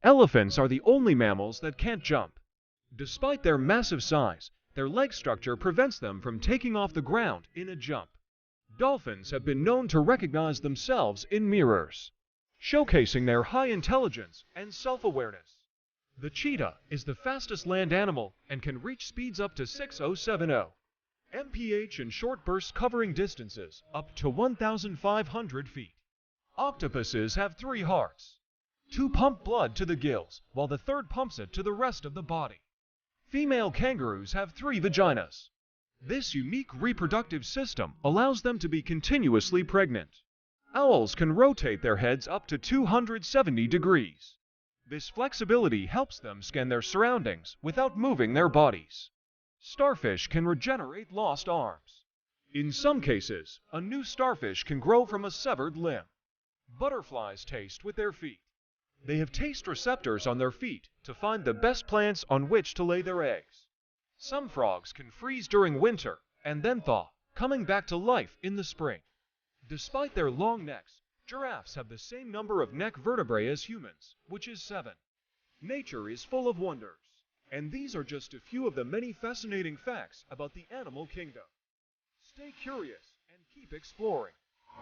Elephants are the only mammals that can't jump. Despite their massive size, their leg structure prevents them from taking off the ground in a jump. Dolphins have been known to recognize themselves in mirrors, showcasing their high intelligence and self-awareness. The cheetah is the fastest land animal and can reach speeds up to 6070 mph in short bursts covering distances up to 1,500 feet. Octopuses have 3 hearts. 2 pump blood to the gills, while the third pumps it to the rest of the body. Female kangaroos have 3 vaginas. This unique reproductive system allows them to be continuously pregnant. Owls can rotate their heads up to 270 degrees. This flexibility helps them scan their surroundings without moving their bodies. Starfish can regenerate lost arms. In some cases, a new starfish can grow from a severed limb. Butterflies taste with their feet. They have taste receptors on their feet to find the best plants on which to lay their eggs. Some frogs can freeze during winter and then thaw, coming back to life in the spring. Despite their long necks, giraffes have the same number of neck vertebrae as humans, which is 7. Nature is full of wonders, and these are just a few of the many fascinating facts about the animal kingdom. Stay curious and keep exploring.